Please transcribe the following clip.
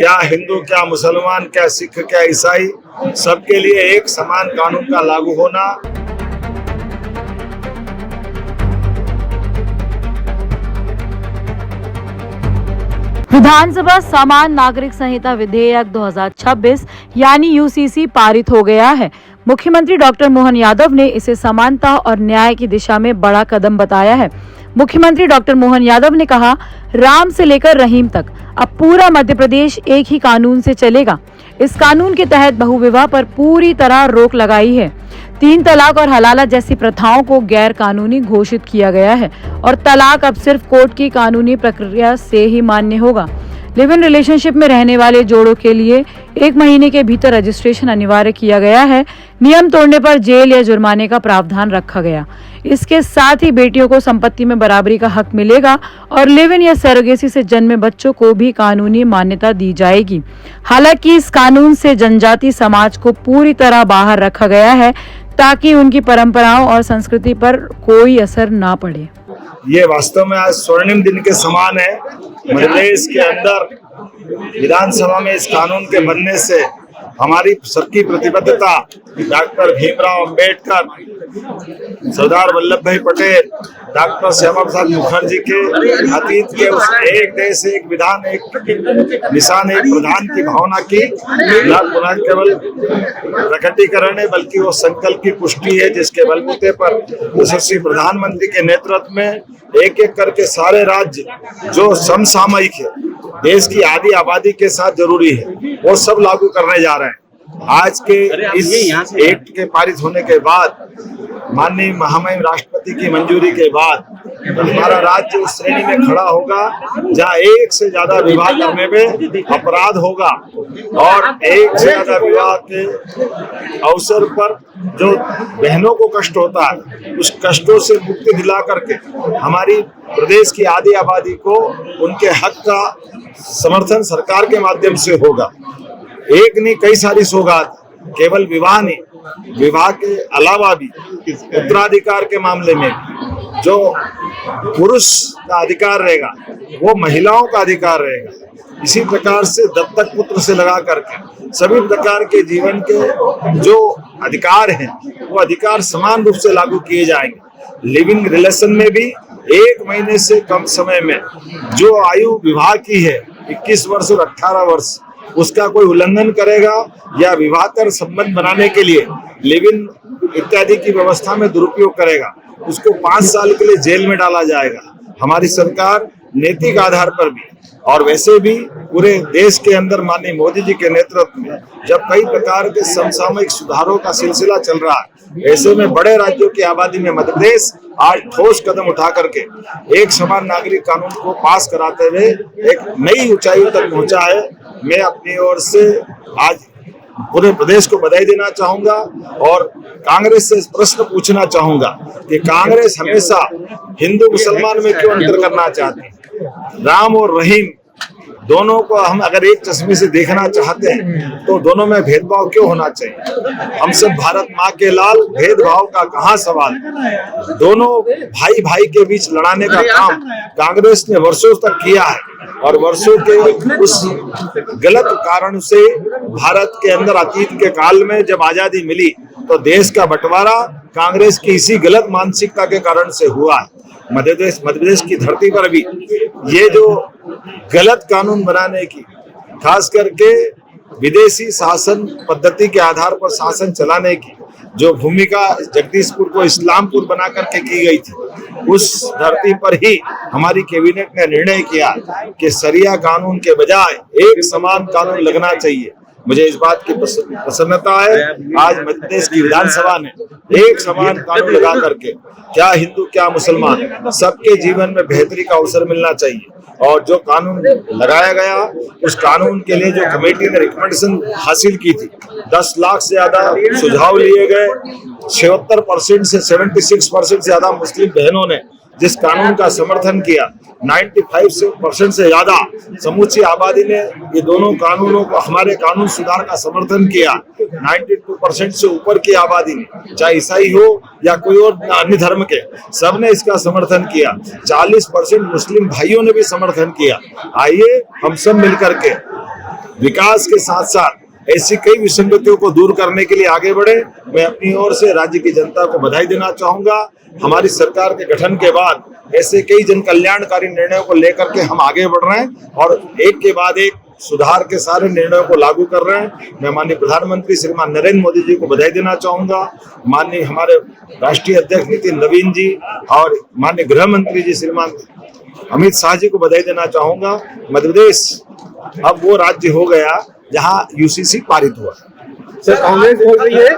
क्या हिंदू, क्या मुसलमान, क्या सिख, क्या ईसाई, सबके लिए एक समान कानून का लागू होना। विधानसभा समान नागरिक संहिता विधेयक 2026 यानी यूसीसी पारित हो गया है। मुख्यमंत्री डॉक्टर मोहन यादव ने इसे समानता और न्याय की दिशा में बड़ा कदम बताया है। मुख्यमंत्री डॉक्टर मोहन यादव ने कहा, राम से लेकर रहीम तक अब पूरा मध्य प्रदेश एक ही कानून से चलेगा। इस कानून के तहत बहुविवाह पर पूरी तरह रोक लगाई है। 3 तलाक और हलाला जैसी प्रथाओं को गैर कानूनी घोषित किया गया है और तलाक अब सिर्फ कोर्ट की कानूनी प्रक्रिया से ही मान्य होगा। लिव इन रिलेशनशिप में रहने वाले जोड़ों के लिए 1 महीने के भीतर रजिस्ट्रेशन अनिवार्य किया गया है। नियम तोड़ने पर जेल या जुर्माने का प्रावधान रखा गया। इसके साथ ही बेटियों को संपत्ति में बराबरी का हक मिलेगा और लिव इन या सरोगेसी से जन्मे बच्चों को भी कानूनी मान्यता दी जाएगी। हालांकि इस कानून से जनजाति समाज को पूरी तरह बाहर रखा गया है ताकि उनकी परंपराओं और संस्कृति पर कोई असर ना पड़े। ये वास्तव में आज स्वर्णिम दिन के समान है। मध्य प्रदेश के अंदर विधानसभा में इस कानून के बनने से हमारी सबकी प्रतिबद्धता डॉक्टर भीमराव अंबेडकर, सरदार वल्लभ भाई पटेल, डॉक्टर श्यामा प्रसाद मुखर्जी के अतीत के उस एक देश एक विधान एक निशान एक प्रधान की भावना की न केवल प्रकटीकरण है बल्कि वो संकल्प की पुष्टि है, जिसके बलबूते पर यशस्वी प्रधानमंत्री के नेतृत्व में एक एक करके सारे राज्य जो समसामयिक है, देश की आधी आबादी के साथ जरूरी है, वो सब लागू करने जा रहे हैं। आज के इस एक्ट के पारित होने के बाद, माननीय महामहिम राष्ट्रपति की मंजूरी के बाद, हमारा राज्य उस श्रेणी में खड़ा होगा जहां एक से ज्यादा विवाह करने में अपराध होगा और एक से ज्यादा विवाह के अवसर पर जो बहनों को कष्ट होता है, उस कष्टों से मुक्ति दिला करके हमारी प्रदेश की आधी आबादी को उनके हक का समर्थन सरकार के माध्यम से होगा। एक नहीं, कई सारी सौगात, केवल विवाह नहीं, विवाह के अलावा भी उत्तराधिकार के मामले में जो पुरुष का अधिकार रहेगा वो महिलाओं का अधिकार रहेगा। इसी प्रकार से दत्तक पुत्र से लगा करके सभी प्रकार के जीवन के जो अधिकार हैं वो अधिकार समान रूप से लागू किए जाएंगे। लिविंग रिलेशन में भी 1 महीने से कम समय में जो आयु विवाह की है 21 वर्ष और 18 वर्ष, उसका कोई उल्लंघन करेगा या विवाहतर संबंध बनाने के लिए लिव इन इत्यादि की व्यवस्था में दुरुपयोग करेगा, उसको 5 साल के लिए जेल में डाला जाएगा। हमारी सरकार नैतिक आधार पर भी और वैसे भी पूरे देश के अंदर माननीय मोदी जी के नेतृत्व में जब कई प्रकार के समसामयिक सुधारों का सिलसिला चल रहा है, ऐसे में बड़े राज्यों की आबादी में मध्य प्रदेश आज ठोस कदम उठा करके एक समान नागरिक कानून को पास कराते हुए एक नई ऊंचाइयों तक पहुंचा है। मैं अपनी ओर से आज पूरे प्रदेश को बधाई देना चाहूंगा और कांग्रेस से प्रश्न पूछना चाहूंगा कि कांग्रेस हमेशा हिंदू मुसलमान में क्यों अंतर करना चाहती है। राम और रहीम दोनों को हम अगर एक चश्मे से देखना चाहते हैं तो दोनों में भेदभाव क्यों होना चाहिए। हम सब भारत माँ के लाल, भेदभाव का कहाँ सवाल। दोनों भाई भाई के बीच लड़ाने का काम कांग्रेस ने वर्षों तक किया है और वर्षों के उस गलत कारण से भारत के अंदर अतीत के काल में जब आजादी मिली तो देश का बंटवारा कांग्रेस की इसी गलत मानसिकता के कारण से हुआ है। मध्य प्रदेश की धरती पर भी ये जो गलत कानून बनाने की, खास करके विदेशी शासन पद्धति के आधार पर शासन चलाने की जो भूमिका जगदीशपुर को इस्लामपुर बना करके की गई थी, उस धरती पर ही हमारी कैबिनेट ने निर्णय किया कि शरिया कानून के बजाय एक समान कानून लगना चाहिए। मुझे इस बात की प्रसन्नता है आज मध्य प्रदेश की विधानसभा ने एक समान कानून लगा करके क्या हिंदू क्या मुसलमान सबके जीवन में बेहतरी का अवसर मिलना चाहिए। और जो कानून लगाया गया उस कानून के लिए जो कमेटी ने रिकमेंडेशन हासिल की थी, 10 लाख से ज्यादा सुझाव लिए गए। 76% से 76% से ज्यादा मुस्लिम बहनों ने जिस कानून का समर्थन किया, 95% से ज्यादा समूची आबादी ने ये दोनों कानूनों को, हमारे कानून सुधार का समर्थन किया। 92% से ऊपर की आबादी ने, चाहे ईसाई हो या कोई और अन्य धर्म के, सबने इसका समर्थन किया। 40% मुस्लिम भाइयों ने भी समर्थन किया। आइए हम सब मिलकर के विकास के साथ साथ ऐसी कई विसंगतियों को दूर करने के लिए आगे बढ़े। मैं अपनी ओर से राज्य की जनता को बधाई देना चाहूंगा। हमारी सरकार के गठन के बाद ऐसे कई जन कल्याणकारी निर्णयों को लेकर के हम आगे बढ़ रहे हैं और एक के बाद एक सुधार के सारे निर्णयों को लागू कर रहे हैं। मैं माननीय प्रधानमंत्री श्रीमान नरेंद्र मोदी जी को बधाई देना चाहूंगा, माननीय हमारे राष्ट्रीय अध्यक्ष नितिन नवीन जी और माननीय गृह मंत्री जी श्रीमान अमित शाह जी को बधाई देना चाहूंगा। मध्य प्रदेश अब वो राज्य हो गया जहां यूसीसी पारित हुआ। सर, कांग्रेस बोल रही है